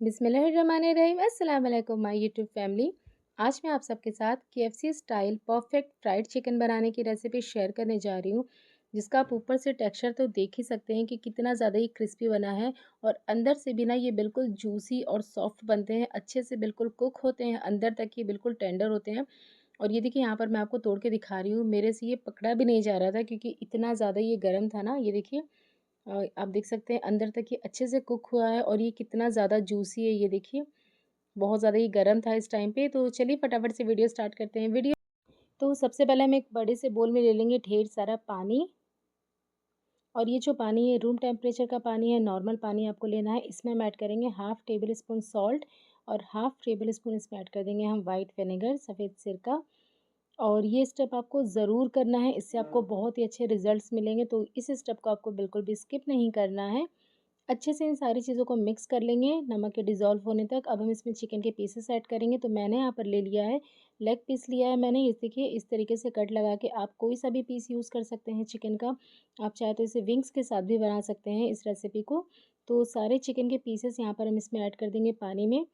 बिस्मिल्लाहिर्रहमानिर्रहीम। अस्सलाम वालेकुम माय यूट्यूब फैमिली। आज मैं आप सबके साथ KFC style perfect fried chicken बनाने की रेसिपी शेयर करने जा रही हूँ, जिसका आप ऊपर से टेक्सचर तो देख ही सकते हैं कि कितना ज़्यादा ही क्रिस्पी बना है और अंदर से भी ना ये बिल्कुल जूसी और सॉफ्ट बनते हैं, अच्छे से बिल्कुल कुक होते हैं, अंदर तक ये बिल्कुल टेंडर होते हैं। और ये देखिए यहाँ पर मैं आपको तोड़ के दिखा रही हूँ, मेरे से ये पकड़ा भी नहीं जा रहा था क्योंकि इतना ज़्यादा ये गर्म था ना। ये देखिए आप देख सकते हैं अंदर तक ये अच्छे से कुक हुआ है और ये कितना ज़्यादा जूसी है। ये देखिए बहुत ज़्यादा ही गर्म था इस टाइम पे। तो चलिए फटाफट से वीडियो स्टार्ट करते हैं। तो सबसे पहले हम एक बड़े से बोल में ले लेंगे ढेर सारा पानी। और ये जो पानी है रूम टेम्परेचर का पानी है, नॉर्मल पानी आपको लेना है। इसमें हम ऐड करेंगे हाफ़ टेबल स्पून सॉल्ट और हाफ़ टेबल स्पून इसमें ऐड कर देंगे हम वाइट विनेगर, सफ़ेद सिरका। और ये स्टेप आपको ज़रूर करना है, इससे आपको बहुत ही अच्छे रिजल्ट्स मिलेंगे। तो इस स्टेप को आपको बिल्कुल भी स्किप नहीं करना है। अच्छे से इन सारी चीज़ों को मिक्स कर लेंगे नमक के डिज़ोल्व होने तक। अब हम इसमें चिकन के पीसेस ऐड करेंगे। तो मैंने यहाँ पर ले लिया है लेग पीस लिया है मैंने। इस देखिए इस तरीके से कट लगा के आप कोई सा भी पीस यूज़ कर सकते हैं चिकन का। आप चाहे तो इसे विंग्स के साथ भी बना सकते हैं इस रेसिपी को। तो सारे चिकन के पीसेस यहाँ पर हम इसमें ऐड कर देंगे पानी में।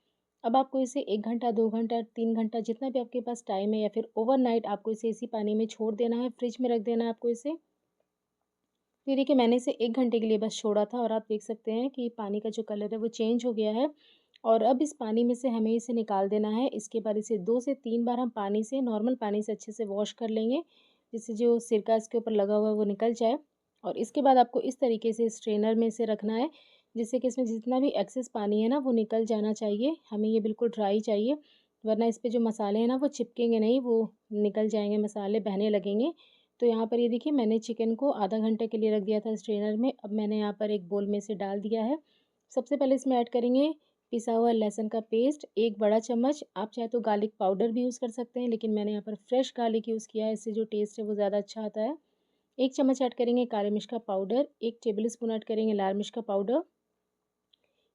अब आपको इसे 1 घंटा, 2 घंटा, 3 घंटा जितना भी आपके पास टाइम है या फिर ओवरनाइट आपको इसे इसी पानी में छोड़ देना है, फ्रिज में रख देना है आपको इसे। तो ये देखिए मैंने इसे 1 घंटे के लिए बस छोड़ा था और आप देख सकते हैं कि पानी का जो कलर है वो चेंज हो गया है। और अब इस पानी में से हमें इसे निकाल देना है। इसके बाद इसे 2 से 3 बार हम पानी से, नॉर्मल पानी से अच्छे से वॉश कर लेंगे, जिससे जो सिरका इसके ऊपर लगा हुआ है वो निकल जाए। और इसके बाद आपको इस तरीके से स्ट्रेनर में इसे रखना है, जिससे कि इसमें जितना भी एक्सेस पानी है ना वो निकल जाना चाहिए। हमें ये बिल्कुल ड्राई चाहिए, वरना इस पे जो मसाले हैं ना वो चिपकेंगे नहीं, वो निकल जाएँगे, मसाले बहने लगेंगे। तो यहाँ पर ये देखिए मैंने चिकन को आधा घंटे के लिए रख दिया था स्ट्रेनर में। अब मैंने यहाँ पर एक बोल में इसे डाल दिया है। सबसे पहले इसमें ऐड करेंगे पिसा हुआ लहसुन का पेस्ट 1 बड़ा चम्मच। आप चाहे तो गार्लिक पाउडर भी यूज़ कर सकते हैं, लेकिन मैंने यहाँ पर फ्रेश गार्लिक यूज़ किया है, इससे जो टेस्ट है वो ज़्यादा अच्छा आता है। 1 चम्मच ऐड करेंगे काली मिर्च का पाउडर, 1 टेबल स्पून ऐड करेंगे लाल मिर्च का पाउडर।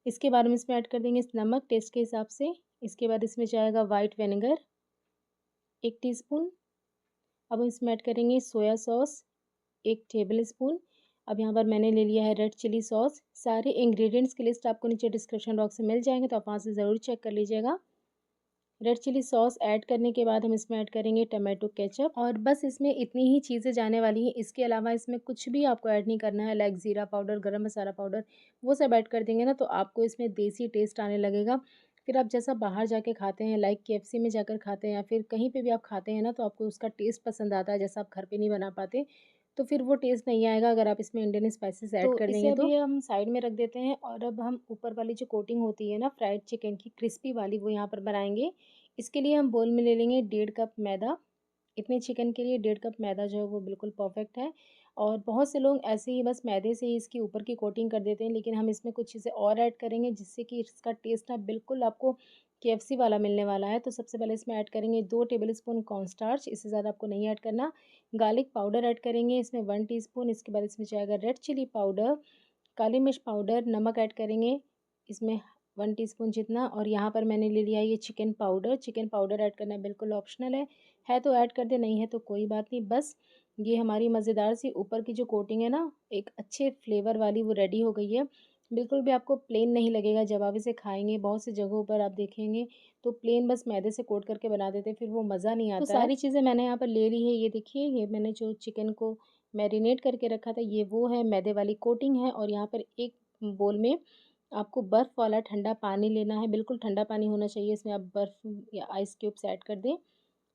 इसके बाद हम इसमें ऐड कर देंगे नमक टेस्ट के हिसाब से। इसके बाद इसमें जाएगा वाइट विनेगर 1 टीस्पून। अब हम इसमें ऐड करेंगे सोया सॉस 1 टेबल स्पून। अब यहाँ पर मैंने ले लिया है रेड चिली सॉस। सारे इंग्रेडिएंट्स की लिस्ट आपको नीचे डिस्क्रिप्शन बॉक्स में मिल जाएंगे, तो आप वहाँ से ज़रूर चेक कर लीजिएगा। रेड चिली सॉस ऐड करने के बाद हम इसमें ऐड करेंगे टमाटो केचप। और बस इसमें इतनी ही चीज़ें जाने वाली हैं। इसके अलावा इसमें कुछ भी आपको ऐड नहीं करना है, लाइक ज़ीरा पाउडर, गरम मसाला पाउडर, वो सब ऐड कर देंगे ना तो आपको इसमें देसी टेस्ट आने लगेगा। फिर आप जैसा बाहर जाके खाते हैं, लाइक केएफसी में जाकर खाते हैं या फिर कहीं पे भी आप खाते हैं ना, तो आपको उसका टेस्ट पसंद आता है जैसा आप घर पे नहीं बना पाते। तो फिर वो टेस्ट नहीं आएगा अगर आप इसमें इंडियन स्पाइसेस ऐड तो कर इसे देंगे तो। अभी हम साइड में रख देते हैं और अब हम ऊपर वाली जो कोटिंग होती है ना फ्राइड चिकन की क्रिस्पी वाली, वो यहाँ पर बनाएंगे। इसके लिए हम बोल में ले लेंगे 1.5 कप मैदा। इतने चिकन के लिए 1.5 कप मैदा जो है वो बिल्कुल परफेक्ट है। और बहुत से लोग ऐसे ही बस मैदे से ही इसकी ऊपर की कोटिंग कर देते हैं, लेकिन हम इसमें कुछ चीज़ें और ऐड करेंगे जिससे कि इसका टेस्ट ना बिल्कुल आपको केएफसी वाला मिलने वाला है। तो सबसे पहले इसमें ऐड करेंगे 2 टेबल स्पून कॉर्नस्टार्च, इससे ज़्यादा आपको नहीं ऐड करना। गार्लिक पाउडर ऐड करेंगे इसमें 1 टीस्पून। इसके बाद इसमें जाएगा रेड चिली पाउडर, काली मिर्च पाउडर, नमक ऐड करेंगे इसमें 1 टीस्पून जितना। और यहाँ पर मैंने ले लिया ये chicken powder. Chicken powder add करना बिल्कुल ऑप्शनल है तो ऐड कर दे, नहीं है तो कोई बात नहीं। बस ये हमारी मज़ेदार सी ऊपर की जो कोटिंग है ना, एक अच्छे फ्लेवर वाली, वो रेडी हो गई है। बिल्कुल भी आपको प्लेन नहीं लगेगा जब आप इसे खाएँगे। बहुत सी जगहों पर आप देखेंगे तो प्लेन बस मैदे से कोट करके बना देते हैं, फिर वो मज़ा नहीं तो आता है। सारी चीज़ें मैंने यहाँ पर ले ली है। ये देखिए ये मैंने जो चिकन को मैरिनेट करके रखा था ये वो है, मैदे वाली कोटिंग है। और यहाँ पर एक बोल में आपको बर्फ़ वाला ठंडा पानी लेना है, बिल्कुल ठंडा पानी होना चाहिए। इसमें आप बर्फ़ या आइस क्यूब्स ऐड कर दें।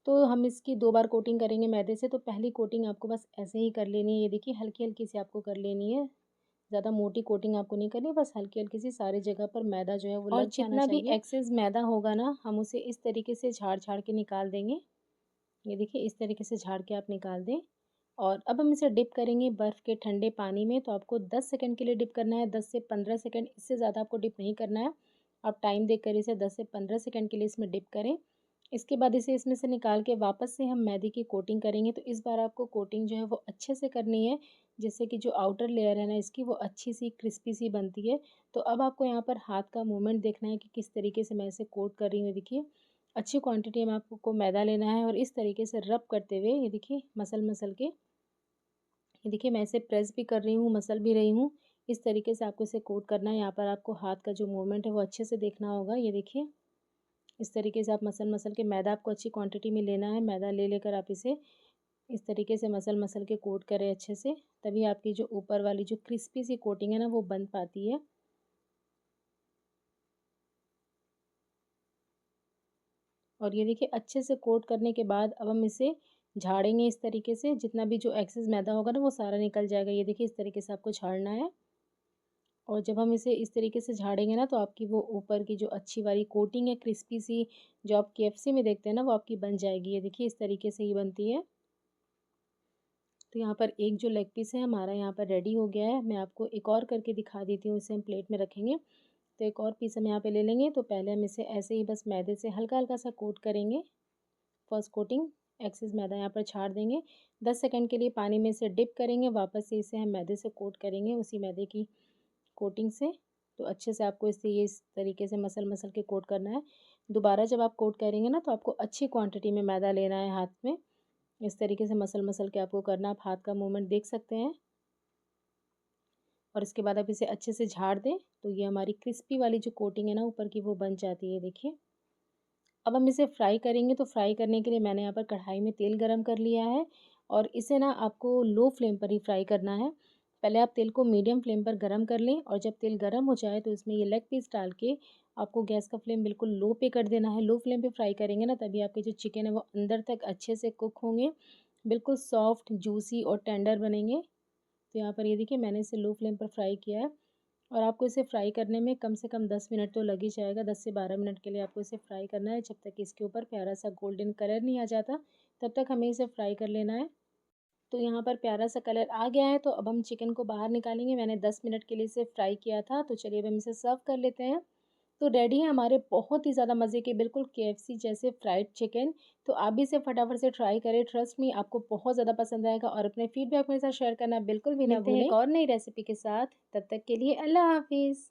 तो हम इसकी 2 बार कोटिंग करेंगे मैदे से। तो पहली कोटिंग आपको बस ऐसे ही कर लेनी है। ये देखिए हल्की-हल्की सी आपको कर लेनी है, ज़्यादा मोटी कोटिंग आपको नहीं करनी, बस हल्की-हल्की सी सारी जगह पर मैदा जो है वो और लग जाना जितना भी चाहिए। एक्सेस मैदा होगा ना, हम उसे इस तरीके से झाड़-झाड़ के निकाल देंगे। ये देखिए इस तरीके से झाड़ के आप निकाल दें। और अब हम इसे डिप करेंगे बर्फ़ के ठंडे पानी में। तो आपको 10 सेकंड के लिए डिप करना है, 10 से 15 सेकंड, इससे ज़्यादा आपको डिप नहीं करना है। आप टाइम देखकर इसे 10 से 15 सेकंड के लिए इसमें डिप करें। इसके बाद इसे इसमें से निकाल के वापस से हम मैदे की कोटिंग करेंगे। तो इस बार आपको कोटिंग जो है वो अच्छे से करनी है, जिससे कि जो आउटर लेयर है ना इसकी, वो अच्छी सी क्रिस्पी सी बनती है। तो अब आपको यहाँ पर हाथ का मूवमेंट देखना है कि किस तरीके से मैं इसे कोट कर रही हूँ। देखिए अच्छी क्वांटिटी में आपको मैदा लेना है और इस तरीके से रब करते हुए, ये देखिए मसल मसल के, ये देखिए मैं इसे प्रेस भी कर रही हूँ, मसल भी रही हूँ। इस तरीके से आपको इसे कोट करना है। यहाँ पर आपको हाथ का जो मूवमेंट है वो अच्छे से देखना होगा। ये देखिए, इस तरीके से आप मसल-मसल के मैदा आपको अच्छी क्वांटिटी में लेना है। मैदा ले लेकर आप इसे इस तरीके से मसल-मसल के कोट करें अच्छे से, तभी आपकी जो ऊपर वाली जो क्रिस्पी सी कोटिंग है ना, वो बन पाती है। और ये देखिए अच्छे से कोट करने के बाद अब हम इसे झाड़ेंगे इस तरीके से, जितना भी जो एक्सेस मैदा होगा ना वो सारा निकल जाएगा। ये देखिए इस तरीके से आपको झाड़ना है। और जब हम इसे इस तरीके से झाड़ेंगे ना, तो आपकी वो ऊपर की जो अच्छी वाली कोटिंग है क्रिस्पी सी, जो आप केएफसी में देखते हैं ना, वो आपकी बन जाएगी। ये देखिए इस तरीके से ही बनती है। तो यहाँ पर एक जो लेग पीस है हमारा यहाँ पर रेडी हो गया है। मैं आपको एक और करके दिखा देती हूँ, इसे हम प्लेट में रखेंगे। तो एक और पीस हम यहाँ पे ले लेंगे। तो पहले हम इसे ऐसे ही बस मैदे से हल्का-हल्का सा कोट करेंगे। फर्स्ट कोटिंग एक्सेस मैदा यहाँ पर छाड़ देंगे। 10 सेकंड के लिए पानी में इसे डिप करेंगे, वापस से इसे हम मैदे से कोट करेंगे उसी मैदे की कोटिंग से। तो अच्छे से आपको इसे ये इस तरीके से मसल-मसल के कोट करना है। दोबारा जब आप कोट करेंगे ना, तो आपको अच्छी क्वांटिटी में मैदा लेना है हाथ में। इस तरीके से मसल-मसल के आपको करना है। आप हाथ का मूवमेंट देख सकते हैं। और इसके बाद आप इसे अच्छे से झाड़ दें, तो ये हमारी क्रिस्पी वाली जो कोटिंग है ना ऊपर की, वो बन जाती है देखिए। अब हम इसे फ्राई करेंगे, तो फ्राई करने के लिए मैंने यहाँ पर कढ़ाई में तेल गरम कर लिया है और इसे ना आपको लो फ्लेम पर ही फ्राई करना है। पहले आप तेल को मीडियम फ्लेम पर गरम कर लें और जब तेल गरम हो जाए तो इसमें ये लेग पीस डाल के आपको गैस का फ्लेम बिल्कुल लो पे कर देना है। लो फ्लेम पे फ्राई करेंगे ना, तभी आपके जो चिकन है वो अंदर तक अच्छे से कुक होंगे, बिल्कुल सॉफ्ट, जूसी और टेंडर बनेंगे। तो यहाँ पर ये देखिए मैंने इसे लो फ्लेम पर फ्राई किया है और आपको इसे फ्राई करने में कम से कम 10 मिनट तो लग ही जाएगा। 10 से 12 मिनट के लिए आपको इसे फ्राई करना है। जब तक इसके ऊपर प्यारा सा गोल्डन कलर नहीं आ जाता, तब तक हमें इसे फ्राई कर लेना है। तो यहाँ पर प्यारा सा कलर आ गया है, तो अब हम चिकन को बाहर निकालेंगे। मैंने 10 मिनट के लिए इसे फ्राई किया था। तो चलिए अब हम इसे सर्व कर लेते हैं। तो रेडी है हमारे बहुत ही ज़्यादा मज़े के बिल्कुल केएफसी जैसे फ्राइड चिकन। तो आप भी इसे फटाफट से ट्राई करें, ट्रस्ट मी आपको बहुत ज़्यादा पसंद आएगा और अपने फीडबैक मेरे साथ शेयर करना बिल्कुल भी ना मिलते हैं भूलें। एक और नई रेसिपी के साथ, तब तक के लिए अल्लाह हाफ़िज़।